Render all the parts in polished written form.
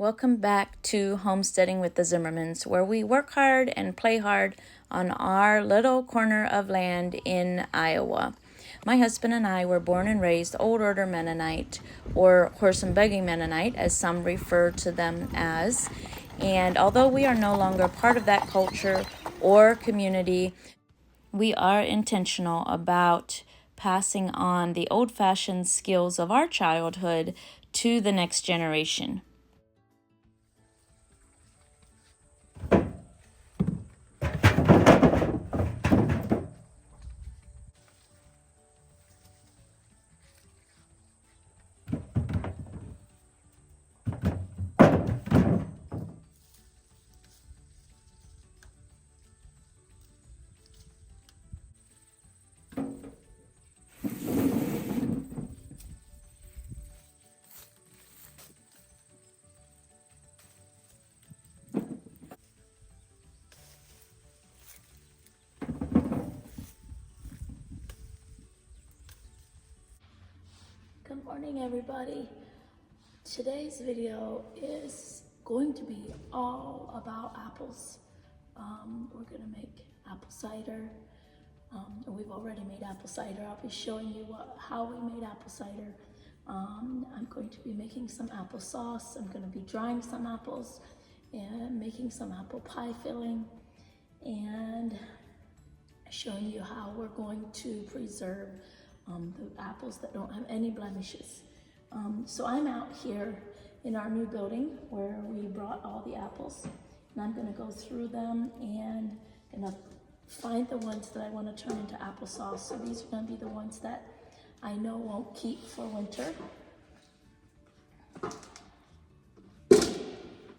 Welcome back to Homesteading with the Zimmermans, where we work hard and play hard on our little corner of land in Iowa. My husband and I were born and raised Old Order Mennonite, or horse and buggy Mennonite, as some refer to them as. And although we are no longer part of that culture or community, we are intentional about passing on the old-fashioned skills of our childhood to the next generation. Good morning, everybody. Today's video is going to be all about apples. We're gonna make apple cider. We've already made apple cider. I'll be showing you how we made apple cider. I'm going to be making some applesauce. I'm going to be drying some apples and making some apple pie filling and showing you how we're going to preserve the apples that don't have any blemishes. So I'm out here in our new building where we brought all the apples, and I'm gonna go through them and gonna find the ones that I want to turn into applesauce. So these are gonna be the ones that I know won't keep for winter.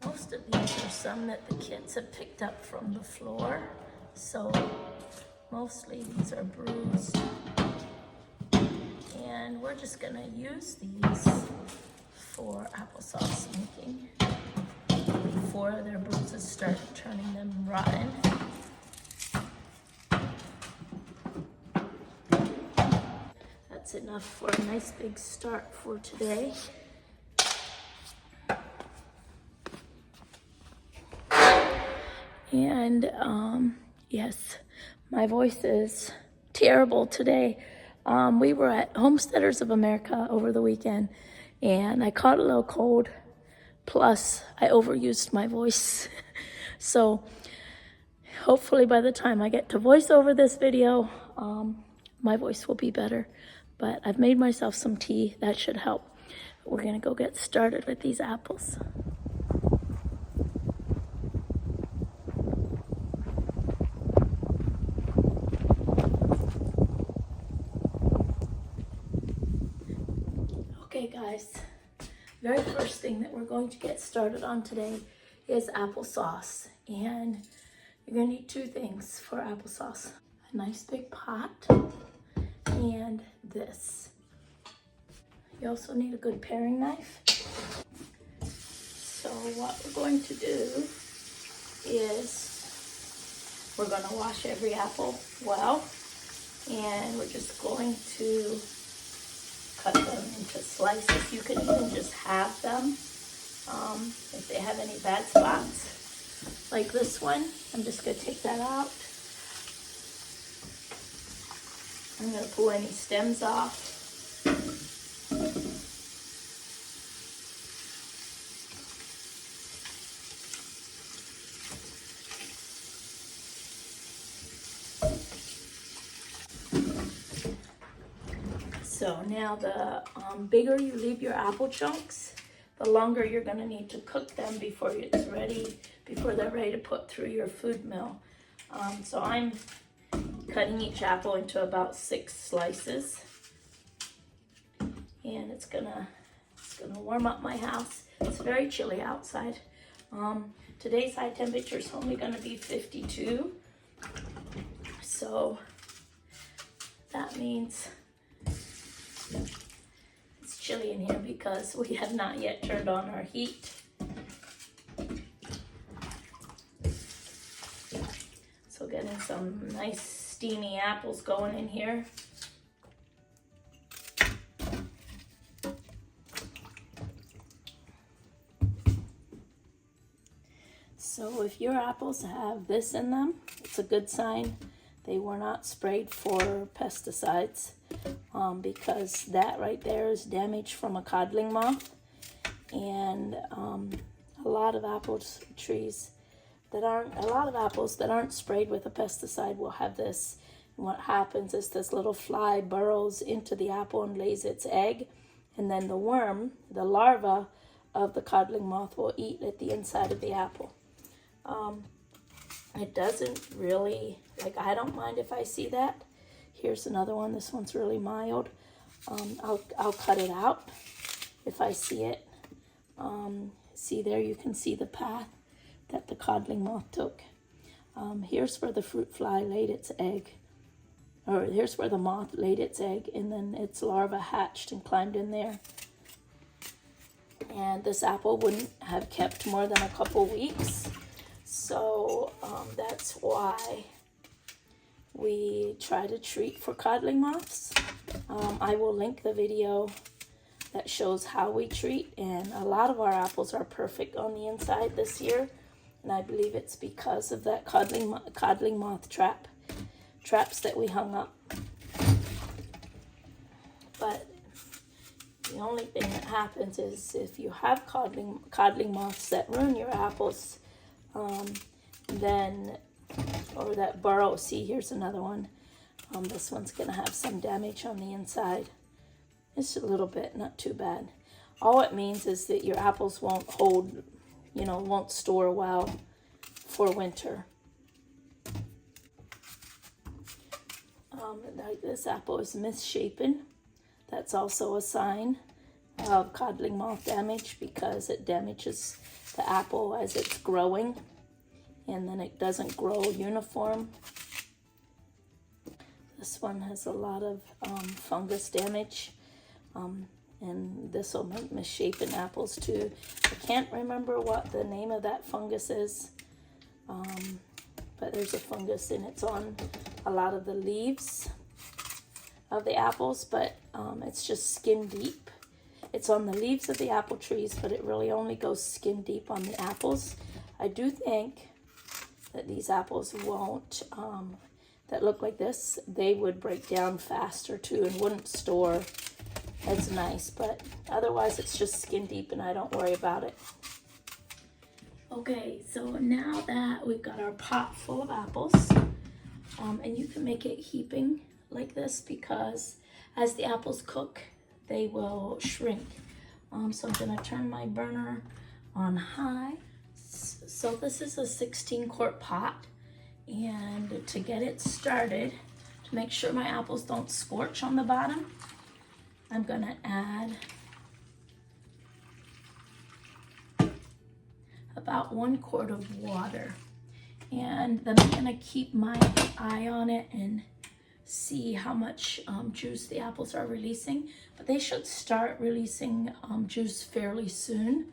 Most of these are some that the kids have picked up from the floor, so mostly these are bruised. And we're just gonna use these for applesauce making before their bruises start turning them rotten. That's enough for a nice big start for today. And yes, my voice is terrible today. We were at Homesteaders of America over the weekend, and I caught a little cold, plus I overused my voice. So hopefully by the time I get to voice over this video, my voice will be better. But I've made myself some tea. That should help. We're gonna go get started with these apples. Okay guys, very first thing that we're going to get started on today is applesauce. And you're gonna need two things for applesauce: a nice big pot and this. You also need a good paring knife. So what we're going to do is we're gonna wash every apple well, and we're just going to cut them into slices. You can even just halve them if they have any bad spots, like this one. I'm just gonna take that out. I'm gonna pull any stems off. So now the bigger you leave your apple chunks, the longer you're gonna need to cook them before they're ready to put through your food mill. So I'm cutting each apple into about 6 slices, and it's gonna warm up my house. It's very chilly outside. Today's high temperature is only gonna be 52, so that means it's chilly in here because we have not yet turned on our heat. So getting some nice steamy apples going in here. if your apples have this in them, it's a good sign they were not sprayed for pesticides, because that right there is damage from a codling moth. And a lot of apples that aren't sprayed with a pesticide will have this. And what happens is this little fly burrows into the apple and lays its egg, and then the worm, the larva of the codling moth, will eat at the inside of the apple. It doesn't really, like, I don't mind if I see that. Here's another one. This one's really mild. I'll cut it out if I see it. See there, you can see the path that the codling moth took. Here's where the fruit fly laid its egg. Or here's where the moth laid its egg, and then its larva hatched and climbed in there. And this apple wouldn't have kept more than a couple weeks. So that's why we try to treat for codling moths. I will link the video that shows how we treat, and a lot of our apples are perfect on the inside this year, and I believe it's because of that codling moth traps that we hung up. But the only thing that happens is if you have codling moths that ruin your apples, then, or that burrow. See, here's another one. This one's gonna have some damage on the inside. It's a little bit, not too bad. All it means is that your apples won't hold, won't store well for winter. This apple is misshapen. That's also a sign of codling moth damage, because it damages the apple as it's growing, and then it doesn't grow uniform. This one has a lot of fungus damage, and this will make misshapen apples too. I can't remember what the name of that fungus is, but there's a fungus, and it's on a lot of the leaves of the apples, but it's just skin deep. It's on the leaves of the apple trees, but it really only goes skin deep on the apples. I do think that these apples won't, that look like this, they would break down faster too and wouldn't store as nice, but otherwise it's just skin deep and I don't worry about it. Okay, so now that we've got our pot full of apples, and you can make it heaping like this, because as the apples cook, they will shrink. So I'm gonna turn my burner on high. So this is a 16-quart pot, and to get it started, to make sure my apples don't scorch on the bottom, I'm gonna add about 1 quart of water. And then I'm gonna keep my eye on it and see how much juice the apples are releasing, but they should start releasing juice fairly soon.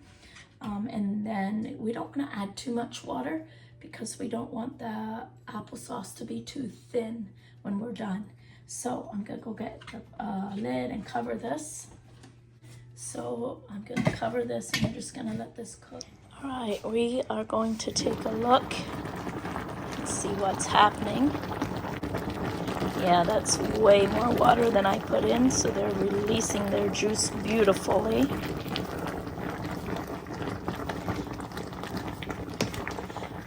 And then we don't want to add too much water, because we don't want the applesauce to be too thin when we're done. So I'm gonna go get a lid and cover this. So I'm gonna cover this, and we're just gonna let this cook. All right, we are going to take a look and see what's happening. Yeah, that's way more water than I put in, so they're releasing their juice beautifully.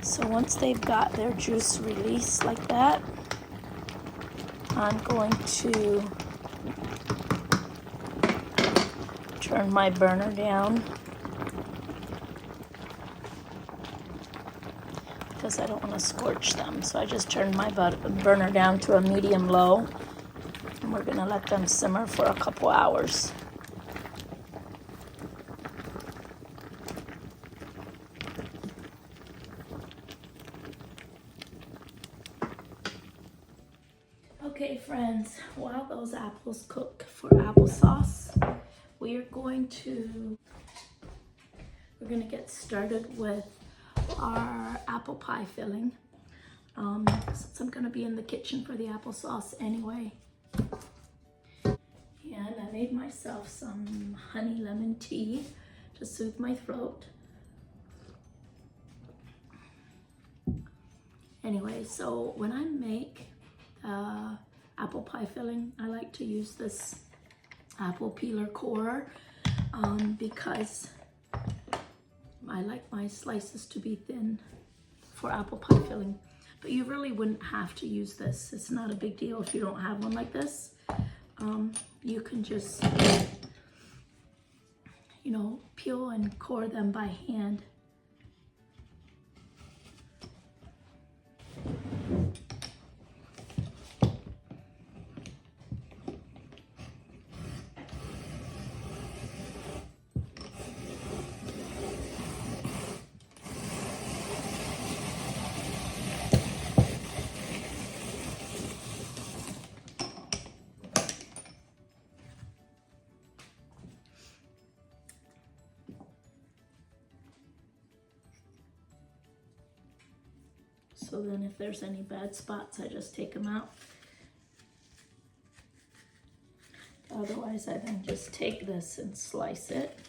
So once they've got their juice released like that, I'm going to turn my burner down, because I don't want to scorch them. So I just turned my burner down to a medium low, and we're gonna let them simmer for a couple hours. Okay friends, while those apples cook for applesauce, we're gonna get started with our apple pie filling. Since I'm gonna be in the kitchen for the applesauce anyway. And I made myself some honey lemon tea to soothe my throat. Anyway, so when I make apple pie filling, I like to use this apple peeler core because I like my slices to be thin for apple pie filling. But you really wouldn't have to use this. It's not a big deal if you don't have one like this. You can just, you know, peel and core them by hand. So then if there's any bad spots, I just take them out. Otherwise, I then just take this and slice it.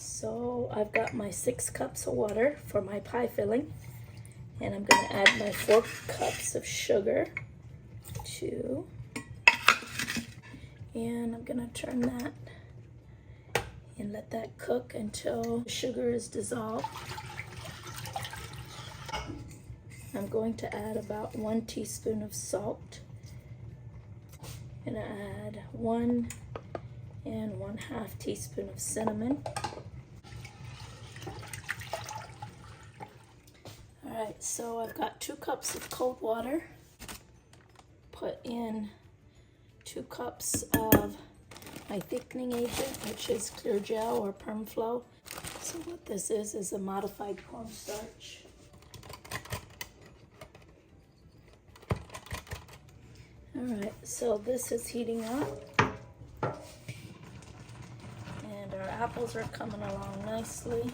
So I've got my 6 cups of water for my pie filling, and I'm going to add my 4 cups of sugar, 2, and I'm going to turn that and let that cook until the sugar is dissolved. I'm going to add about 1 teaspoon of salt, and add 1 and 1/2 teaspoon of cinnamon. Alright, so I've got 2 cups of cold water. Put in 2 cups of my thickening agent, which is clear gel or perm flow. So what this is a modified cornstarch. Alright, so this is heating up. And our apples are coming along nicely.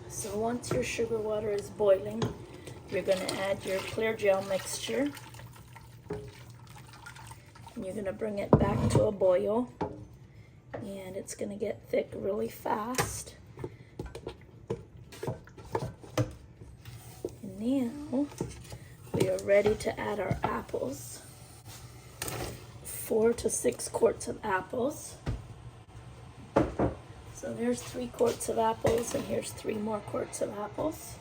So once your sugar water is boiling, you're going to add your clear gel mixture. And you're going to bring it back to a boil. And it's going to get thick really fast. And now we are ready to add our apples. 4 to 6 quarts of apples. So there's 3 quarts of apples, and here's 3 more quarts of apples.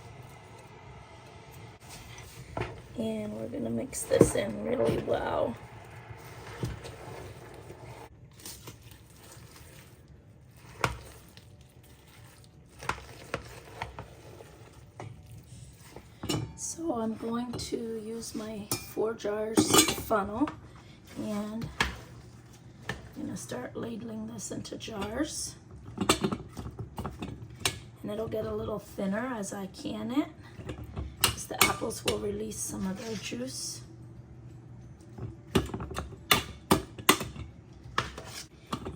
And we're going to mix this in really well. So I'm going to use my 4 jars funnel, and I'm going to start ladling this into jars. And it'll get a little thinner as I can it, because the apples will release some of their juice.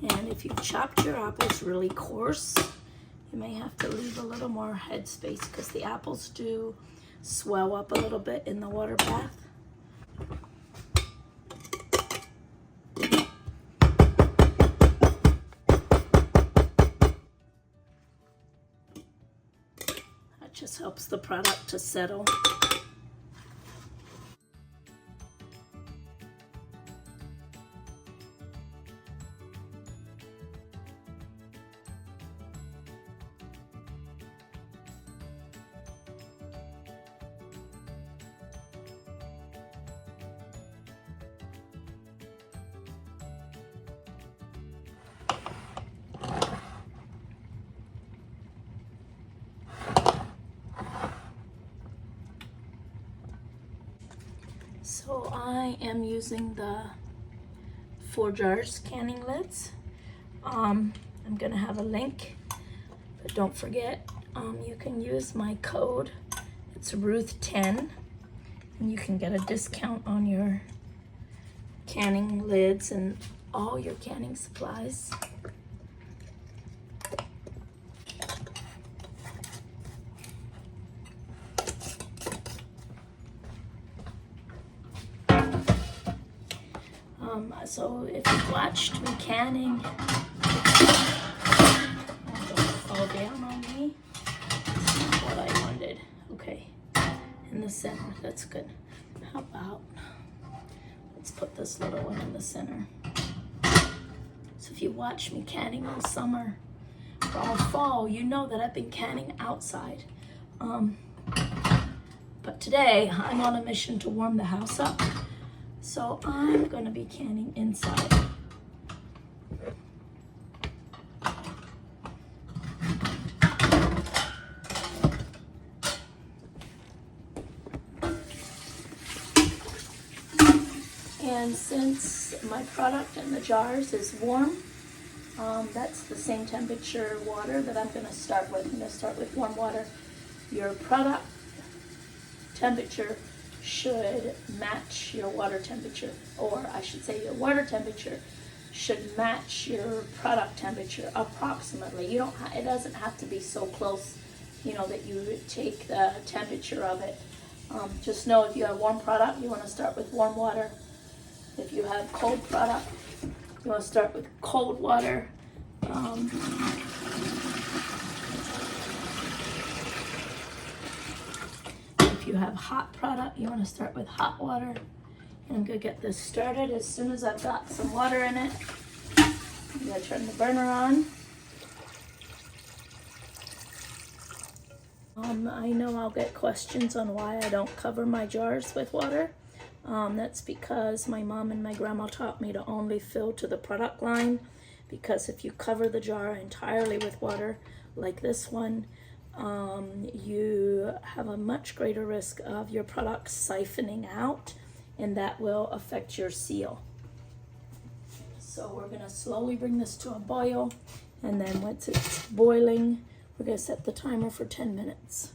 And if you chopped your apples really coarse, you may have to leave a little more head space, because the apples do swell up a little bit in the water bath. Just helps the product to settle. So I am using the 4 jars canning lids. I'm gonna have a link, but don't forget, you can use my code. It's Ruth 10, and you can get a discount on your canning lids and all your canning supplies. So if you watched me canning, don't fall down on me. That's not what I wanted. Okay, in the center, that's good. How about, let's put this little one in the center. So if you watch me canning all summer or all fall, you know that I've been canning outside. But today I'm on a mission to warm the house up. So I'm gonna be canning inside. And since my product in the jars is warm, that's the same temperature water that I'm gonna start with. I'm gonna start with warm water. Your product temperature should match your water temperature, or I should say your water temperature should match your product temperature approximately. You don't, it doesn't have to be so close, you know, that you take the temperature of it. Just know if you have warm product, you want to start with warm water. If you have cold product, you want to start with cold water. If you have hot product, you want to start with hot water. And I'm going to get this started as soon as I've got some water in it. I'm going to turn the burner on. I know I'll get questions on why I don't cover my jars with water. That's because my mom and my grandma taught me to only fill to the product line, because if you cover the jar entirely with water, like this one, you have a much greater risk of your product siphoning out, and that will affect your seal. So we're going to slowly bring this to a boil, and then once it's boiling, we're going to set the timer for 10 minutes.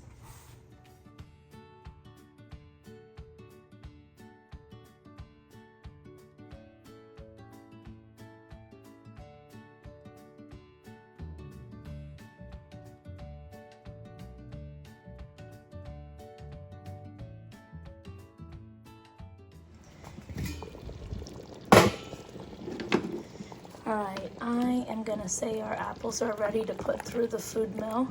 All right, I am gonna say our apples are ready to put through the food mill.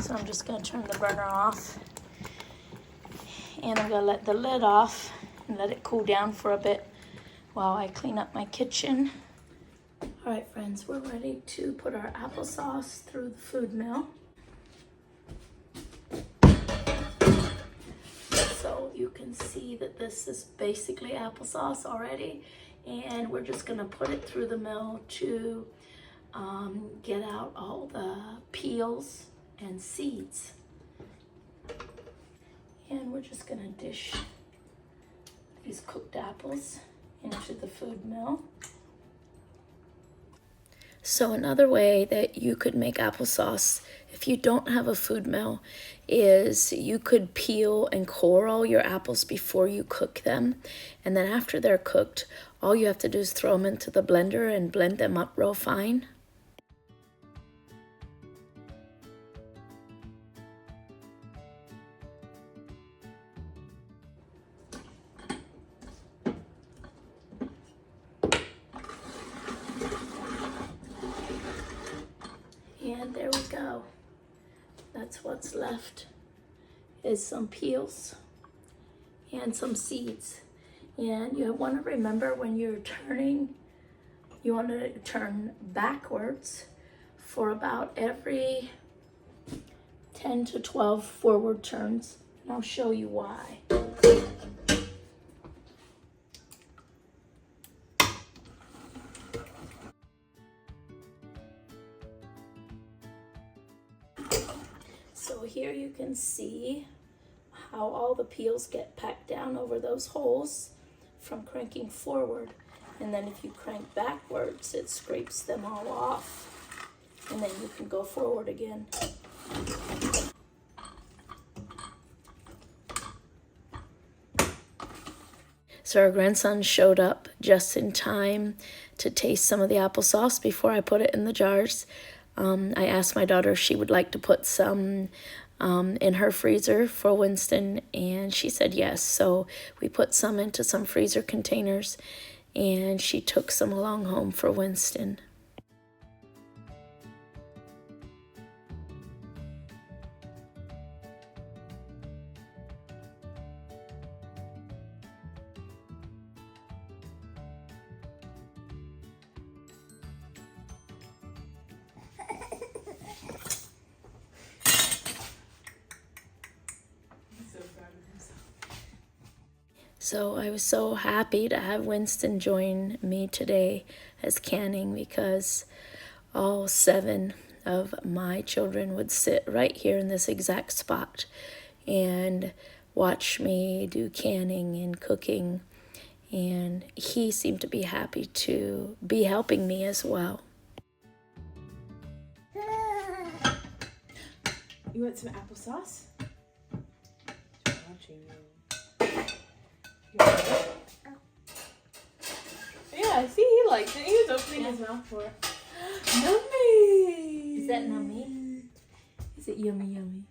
So I'm just gonna turn the burner off, and I'm gonna let the lid off and let it cool down for a bit while I clean up my kitchen. All right, friends, we're ready to put our applesauce through the food mill. So you can see that this is basically applesauce already, and we're just gonna put it through the mill to get out all the peels and seeds. And we're just gonna dish these cooked apples into the food mill. So another way that you could make applesauce if you don't have a food mill is you could peel and core all your apples before you cook them. And then after they're cooked, all you have to do is throw them into the blender and blend them up real fine. And there we go. That's what's left, is some peels and some seeds. And you want to remember when you're turning, you want to turn backwards for about every 10 to 12 forward turns. And I'll show you why. So here you can see how all the peels get packed down over those holes from cranking forward. And then if you crank backwards, it scrapes them all off. And then you can go forward again. So our grandson showed up just in time to taste some of the applesauce before I put it in the jars. I asked my daughter if she would like to put some in her freezer for Winston, and she said yes. So we put some into some freezer containers, and she took some along home for Winston. So I was so happy to have Winston join me today as canning, because all 7 of my children would sit right here in this exact spot and watch me do canning and cooking, and he seemed to be happy to be helping me as well. You want some applesauce? Watching you. Yeah, see, he liked it. He was opening his mouth for it. Yummy! Is that nummy? Is it yummy yummy?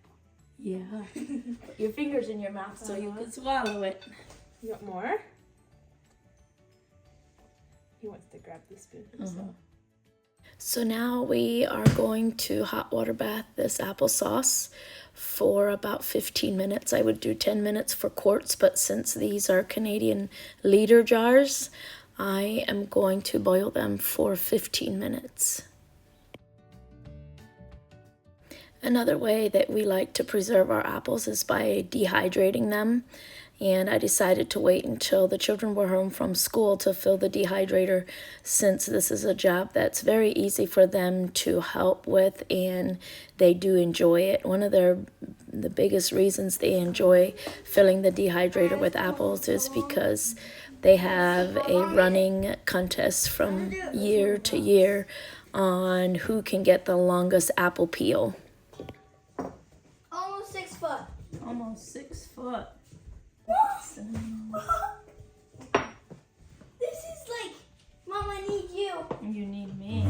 Yeah. Put your fingers in your mouth so you can swallow it. You want more? He wants to grab the spoon himself. So now we are going to hot water bath this applesauce for about 15 minutes. I would do 10 minutes for quarts, but since these are Canadian liter jars, I am going to boil them for 15 minutes. Another way that we like to preserve our apples is by dehydrating them. And I decided to wait until the children were home from school to fill the dehydrator, since this is a job that's very easy for them to help with, and they do enjoy it. One of the biggest reasons they enjoy filling the dehydrator with apples is because they have a running contest from year to year on who can get the longest apple peel. Almost 6 foot. Almost 6 foot. This is like, Mom, I need you. You need me.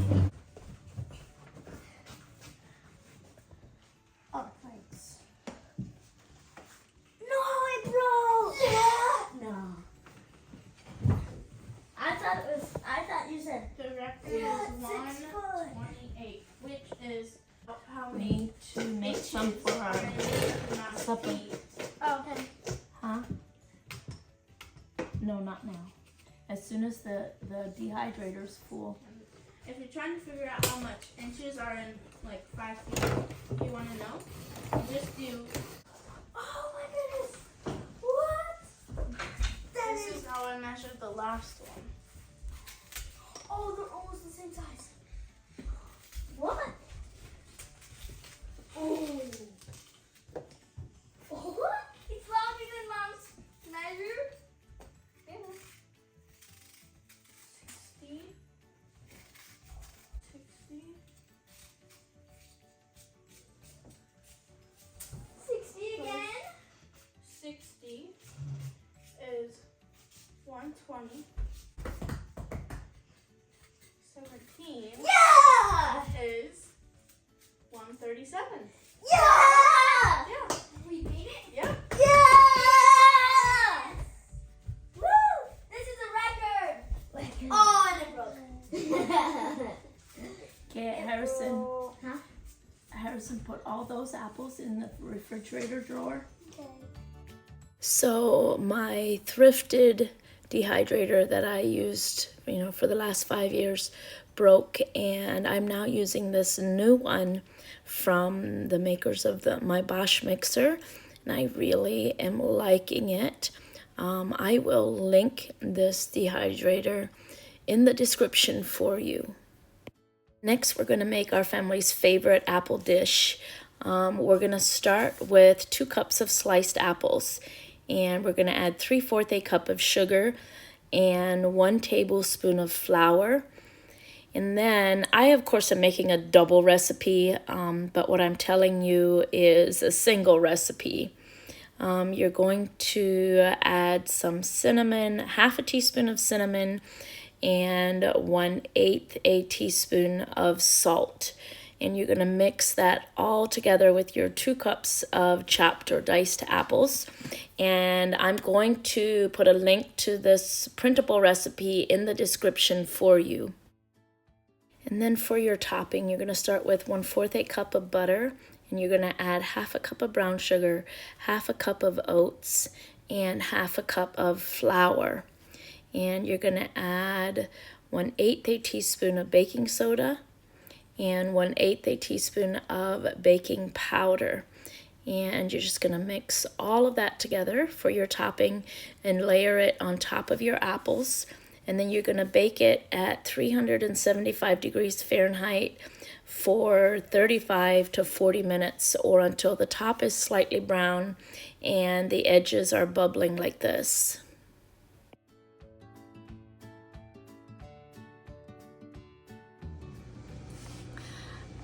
Oh, thanks. No, it broke. Yeah. No. I thought you said. The record Yeah, is 6 foot. 128, which is how We many need to make some for our supper. Oh, okay. Huh? No, not now. As soon as the dehydrator's full. If you're trying to figure out how much inches are in like 5 feet, you want to know, you just do. Oh my goodness. What? This is how I measured the last one. Oh, they're almost the same size. What? Oh. What? It's longer than Mom's measure. Yeah. 60. 60 again. 60 is 120. 17 Yeah! is 137. Yeah! Yeah. We beat it? Yeah. Yes! Woo! This is a record. Oh, and it broke. Okay, Harrison. Huh? Harrison put all those apples in the refrigerator drawer. Okay. So my thrifted dehydrator that I used, for the last 5 years broke, and I'm now using this new one from the makers of my Bosch mixer, and I really am liking it. I will link this dehydrator in the description for you. Next, we're going to make our family's favorite apple dish. We're going to start with 2 cups of sliced apples, and we're going to add 3/4 a cup of sugar and 1 tablespoon of flour. And then I, of course, am making a double recipe, but what I'm telling you is a single recipe. You're going to add some cinnamon, half a teaspoon of cinnamon, and 1/8 a teaspoon of salt. And you're going to mix that all together with your 2 cups of chopped or diced apples. And I'm going to put a link to this printable recipe in the description for you. And then for your topping, you're going to start with 1/4 a cup of butter, and you're going to add half a cup of brown sugar, half a cup of oats, and half a cup of flour. And you're going to add 1/8 a teaspoon of baking soda and 1/8 a teaspoon of baking powder. And you're just going to mix all of that together for your topping and layer it on top of your apples. And then you're going to bake it at 375 degrees Fahrenheit for 35 to 40 minutes, or until the top is slightly brown and the edges are bubbling like this.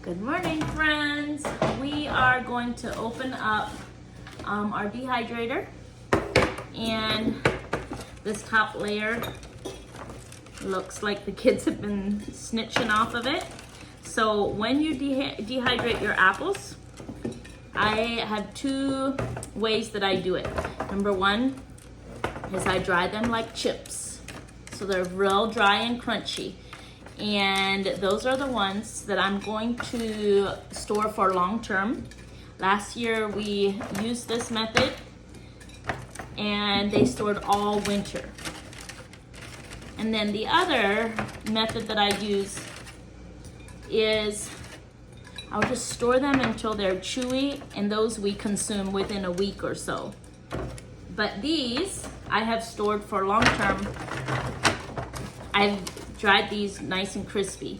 Good morning, friends. We are going to open up our dehydrator, and this top layer looks like the kids have been snitching off of it. So when you dehydrate your apples, I have 2 ways that I do it. Number 1 is I dry them like chips, so they're real dry and crunchy. And those are the ones that I'm going to store for long term. Last year we used this method and they stored all winter. And then the other method that I use is I'll just store them until they're chewy, and those we consume within a week or so. But these I have stored for long term. I've dried these nice and crispy.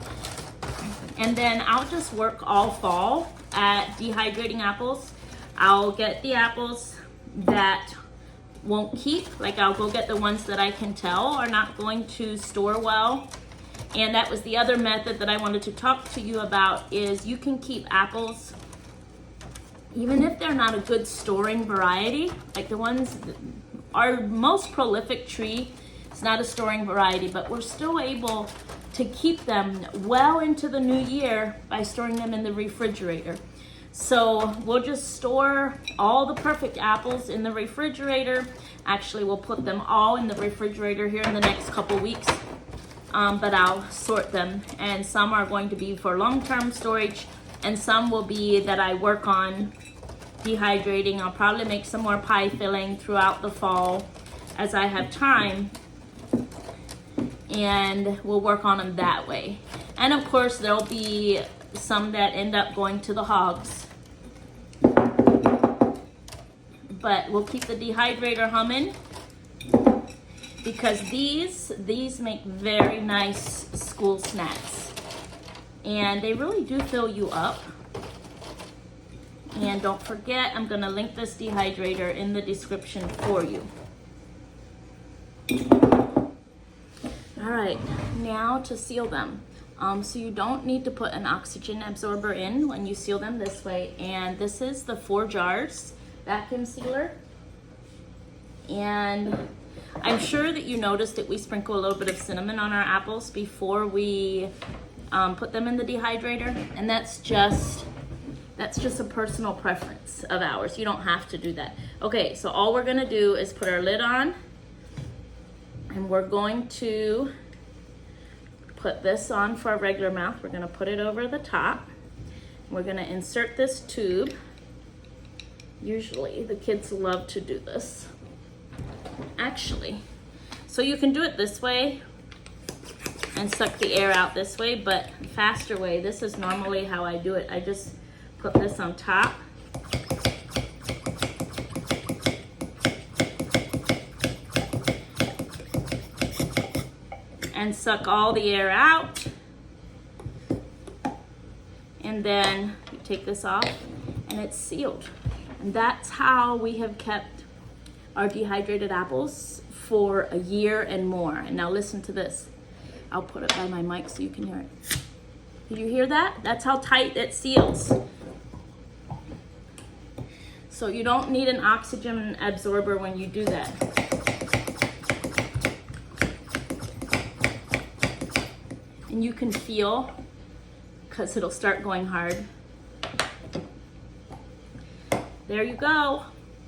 And then I'll just work all fall at dehydrating apples. I'll get the apples that won't keep, like I'll go get the ones that I can tell are not going to store well. And that was the other method that I wanted to talk to you about, is you can keep apples even if they're not a good storing variety. Like the ones, our most prolific tree, it's not a storing variety, but we're still able to keep them well into the new year by storing them in the refrigerator. So we'll just store all the perfect apples in the refrigerator. Actually, we'll put them all in the refrigerator here in the next couple weeks, but I'll sort them. And some are going to be for long-term storage, and some will be that I work on dehydrating. I'll probably make some more pie filling throughout the fall as I have time, and we'll work on them that way. And of course there'll be some that end up going to the hogs, but we'll keep the dehydrator humming because these make very nice school snacks, and they really do fill you up. And don't forget, I'm gonna link this dehydrator in the description for you. All right, now to seal them. So you don't need to put an oxygen absorber in when you seal them this way. And this is the 4 jars vacuum sealer. And I'm sure that you noticed that we sprinkle a little bit of cinnamon on our apples before we put them in the dehydrator. And that's just a personal preference of ours. You don't have to do that. Okay, so all we're gonna do is put our lid on, and we're going to put this on for our regular mouth. We're gonna put it over the top. We're gonna insert this tube. Usually the kids love to do this. Actually, so you can do it this way and suck the air out this way, but faster way, this is normally how I do it. I just put this on top. And suck all the air out. And then you take this off and it's sealed. And that's how we have kept our dehydrated apples for a year and more. And now listen to this. I'll put it by my mic so you can hear it. Did you hear that? That's how tight it seals. So you don't need an oxygen absorber when you do that. And you can feel, because it'll start going hard. There you go.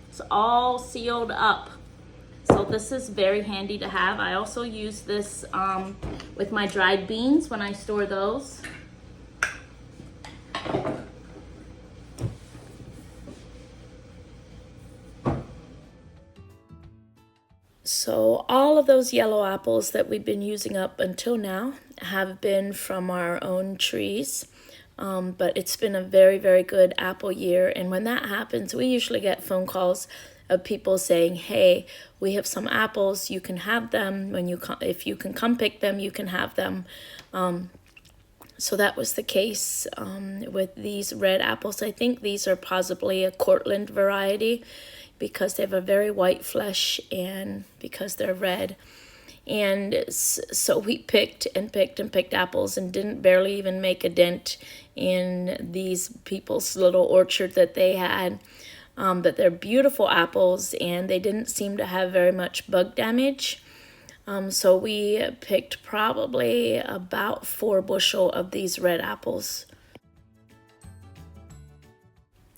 It's all sealed up. So this is very handy to have. I also use this with my dried beans when I store those. So all of those yellow apples that we've been using up until now have been from our own trees. But it's been a very, very good apple year. And when that happens, we usually get phone calls of people saying, hey, we have some apples, you can have them. When you if you can come pick them, you can have them. So that was the case with these red apples. I think these are possibly a Cortland variety because they have a very white flesh and because they're red. And so we picked and picked and picked apples and didn't barely even make a dent in these people's little orchard that they had. But they're beautiful apples and they didn't seem to have very much bug damage. So we picked probably about 4 bushel of these red apples.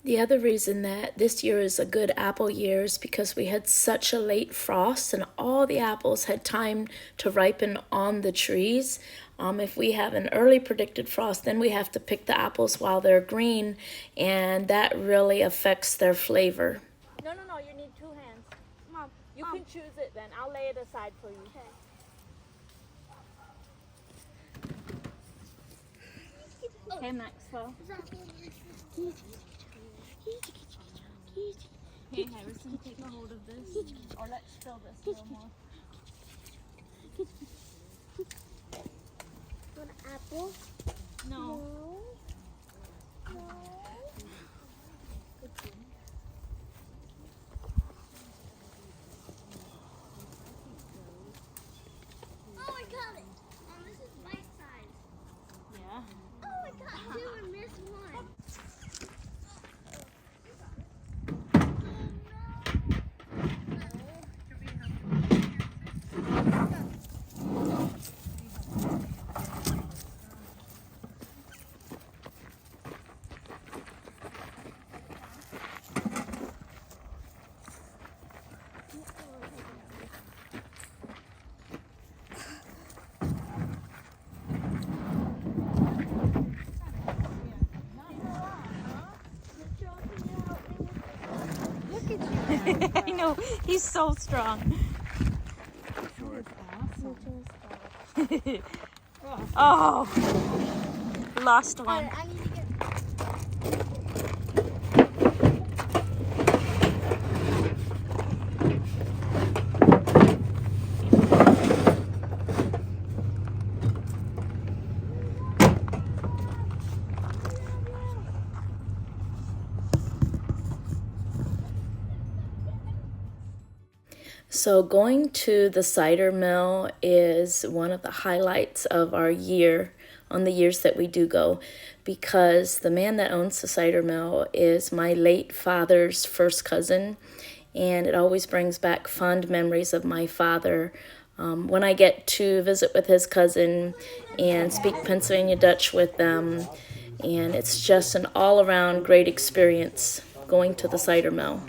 The other reason that this year is a good apple year is because we had such a late frost and all the apples had time to ripen on the trees. If we have an early predicted frost, then we have to pick the apples while they're green, and that really affects their flavor. No, you need 2 hands. Mom, you can choose it then. I'll lay it aside for you. Okay. Hey, Maxwell. Hey, Harrison, take a hold of this. Or let's fill this a little more. An apple? No. No. Oh, I got it. This is bite size. Yeah. Oh, I got 2 and missed 1. I know, he's so strong. Oh, lost one. I need to get. So going to the cider mill is one of the highlights of our year, on the years that we do go, because the man that owns the cider mill is my late father's first cousin, and it always brings back fond memories of my father. When I get to visit with his cousin and speak Pennsylvania Dutch with them, and it's just an all-around great experience going to the cider mill.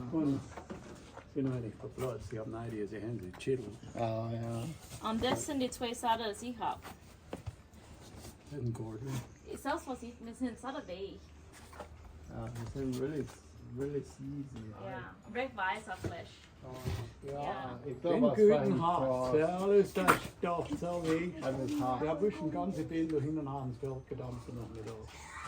Ja, ja. Om det sind die 2 Sorten, die ich habe. Den Gordon. Ist das, was ich mit den Sorten bei? Ja, die sind really easy. Ja, recht weißer Fleisch. Ja, ich Den glaube, guten Hart, ja, alles das darf so wie. alles hart. Ja, bist ein ganzes Bild durch hinten an das Feld gedampft und nicht auf.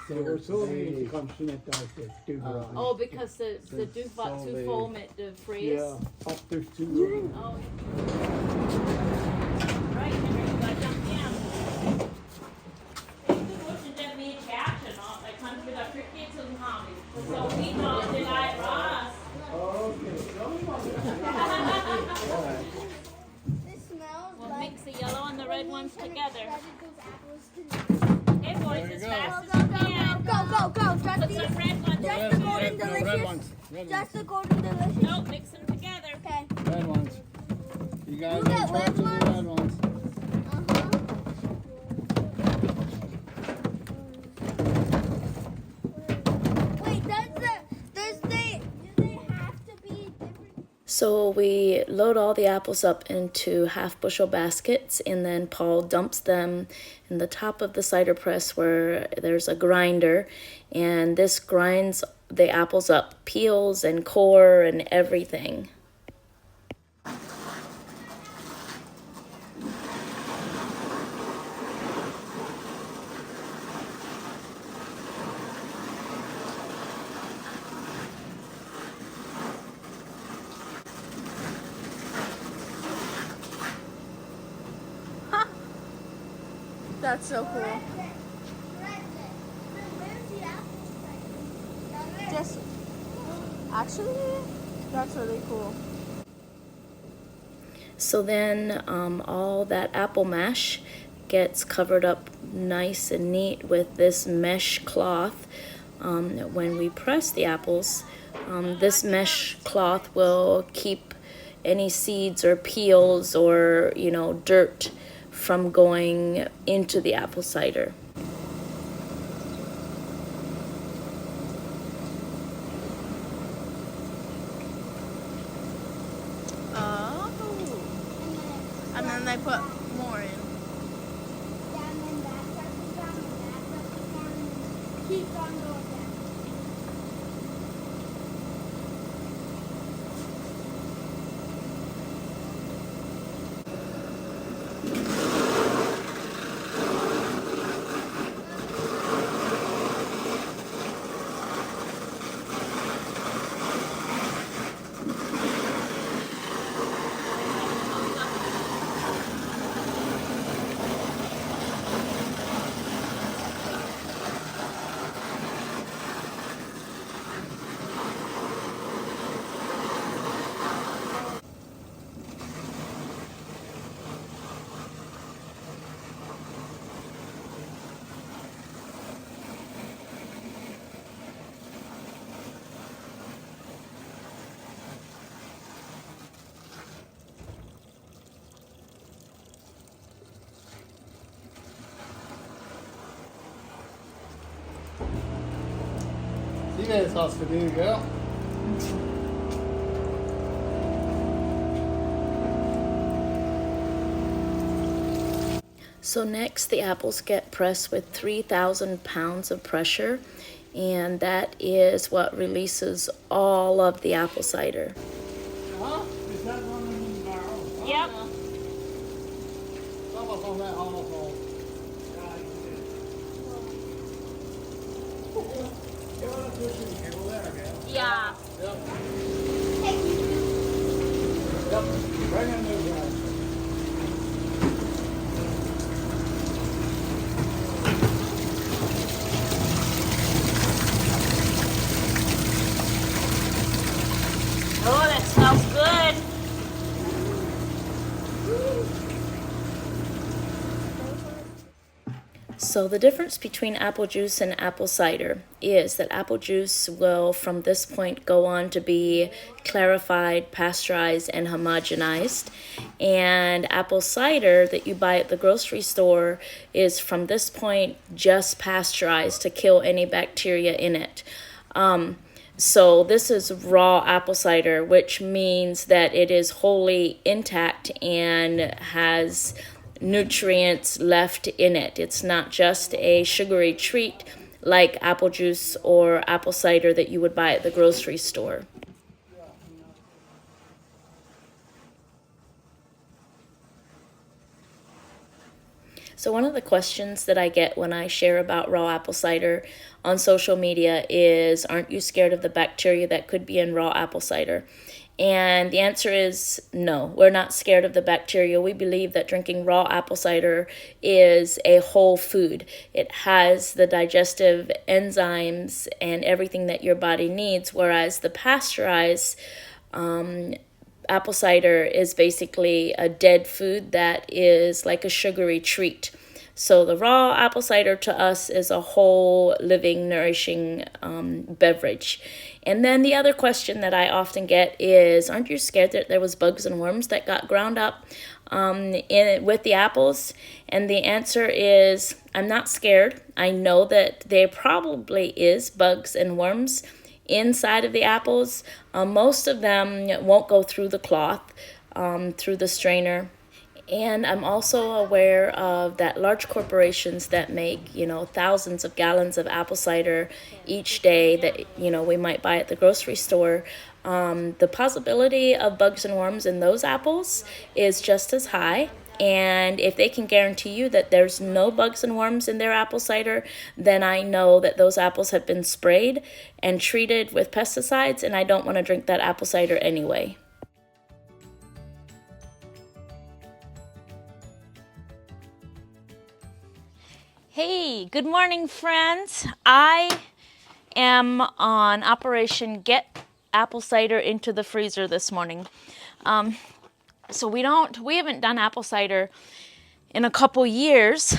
Aber so wenig kannst du nicht aus der Stube. Oh, because the Duke war so too big. full mit the freeze. Ja, ab durch zu. Oh. Right, Henry, you got jump down. Ich wusste, dass wir catchen, da kannst du wieder Cricket zum haben. So we thought that I was. This smells We'll like. mix the yellow and the red ones together. Those apples to Hey boys, as go. fast as you can. Go, go, go, Put some red ones Just in. the golden delicious. Red ones. Just the golden delicious. Nope, mix them together. Okay. Red ones. You guys You are in got charge red of the red ones. Wait, do they have to be different? So we load all the apples up into half-bushel baskets, and then Paul dumps them in the top of the cider press where there's a grinder, and this grinds the apples up, peels and core and everything. That's so cool. Just actually, that's really cool. So then all that apple mash gets covered up nice and neat with this mesh cloth. When we press the apples, this mesh cloth will keep any seeds or peels or, you know, dirt from going into the apple cider. Oh. And then they put more in. Yeah, and then that starts to come, and that starts to come, and keeps on going down. See vad jag ska duga. So next the apples get pressed with 3,000 pounds of pressure, and that is what releases all of the apple cider. Ja, visst är det någon i barrel? Yep. Samma som det har på. Yeah. Yep. Yep. Bring in those guys. Oh, that smells good. So the difference between apple juice and apple cider is that apple juice will from this point go on to be clarified, pasteurized, and homogenized. And apple cider that you buy at the grocery store is from this point just pasteurized to kill any bacteria in it. So this is raw apple cider, which means that it is wholly intact and has nutrients left in it. It's not just a sugary treat like apple juice or apple cider that you would buy at the grocery store. So one of the questions that I get when I share about raw apple cider on social media is, aren't you scared of the bacteria that could be in raw apple cider? And the answer is no, we're not scared of the bacteria. We believe that drinking raw apple cider is a whole food. It has the digestive enzymes and everything that your body needs, whereas the pasteurized apple cider is basically a dead food that is like a sugary treat. So the raw apple cider to us is a whole living, nourishing beverage. And then the other question that I often get is, aren't you scared that there was bugs and worms that got ground up with the apples? And the answer is, I'm not scared. I know that there probably is bugs and worms inside of the apples. Most of them won't go through the cloth, through the strainer. And I'm also aware of that large corporations that make, thousands of gallons of apple cider each day that, we might buy at the grocery store. The possibility of bugs and worms in those apples is just as high. And if they can guarantee you that there's no bugs and worms in their apple cider, then I know that those apples have been sprayed and treated with pesticides, and I don't want to drink that apple cider anyway. Hey, good morning, friends. I am on Operation Get Apple Cider into the Freezer this morning. So we haven't done apple cider in a couple years,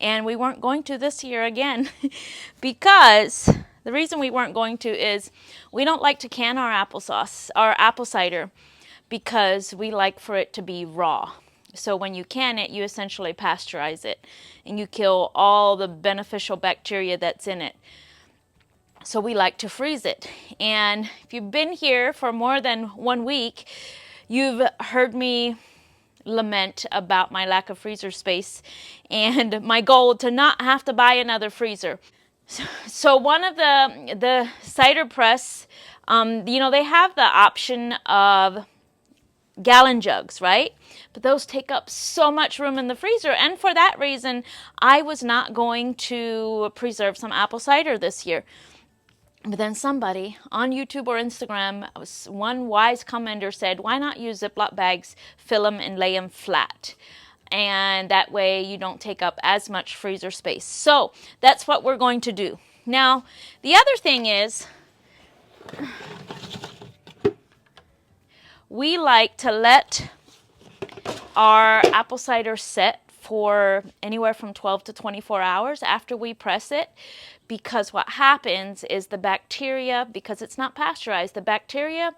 and we weren't going to this year again because the reason we weren't going to is we don't like to can our apple cider, because we like for it to be raw. So when you can it, you essentially pasteurize it and you kill all the beneficial bacteria that's in it. So we like to freeze it. And if you've been here for more than 1 week, you've heard me lament about my lack of freezer space and my goal to not have to buy another freezer. So one of the cider press, they have the option of gallon jugs, right? But those take up so much room in the freezer, and for that reason, I was not going to preserve some apple cider this year. But then somebody on YouTube or Instagram, one wise commenter said, why not use Ziploc bags, fill them and lay them flat? And that way you don't take up as much freezer space. So that's what we're going to do. Now, the other thing is, we like to let our apple cider set for anywhere from 12 to 24 hours after we press it, because what happens is the bacteria, because it's not pasteurized, the bacteria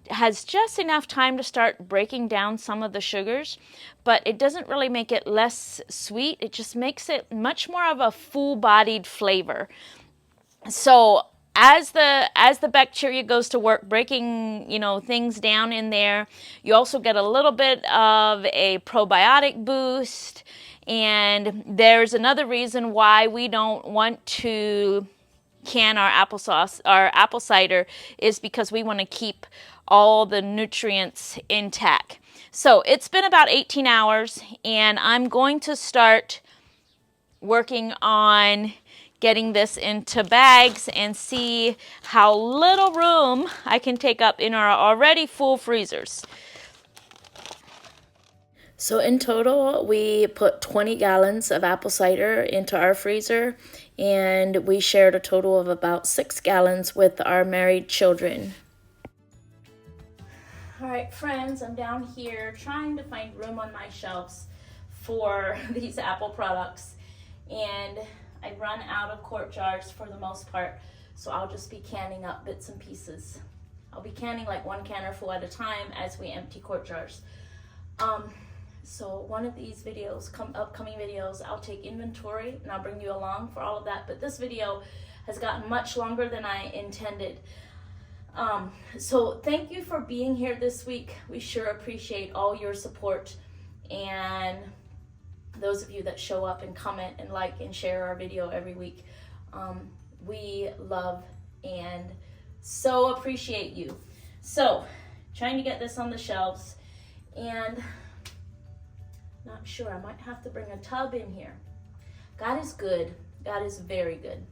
has just enough time to start breaking down some of the sugars, but it doesn't really make it less sweet. It just makes it much more of a full-bodied flavor. So as the bacteria goes to work breaking, things down in there, you also get a little bit of a probiotic boost. And there's another reason why we don't want to can our apple cider, is because we want to keep all the nutrients intact. So it's been about 18 hours, and I'm going to start working on getting this into bags and see how little room I can take up in our already full freezers. So in total, we put 20 gallons of apple cider into our freezer, and we shared a total of about 6 gallons with our married children. All right, friends, I'm down here trying to find room on my shelves for these apple products, and I run out of quart jars for the most part, so I'll just be canning up bits and pieces. I'll be canning like 1 canner full at a time as we empty quart jars. So one of these videos, upcoming videos, I'll take inventory and I'll bring you along for all of that. But this video has gotten much longer than I intended. So thank you for being here this week. We sure appreciate all your support, and those of you that show up and comment and like and share our video every week. We love and so appreciate you. So trying to get this on the shelves, and not sure, I might have to bring a tub in here. God is good. God is very good.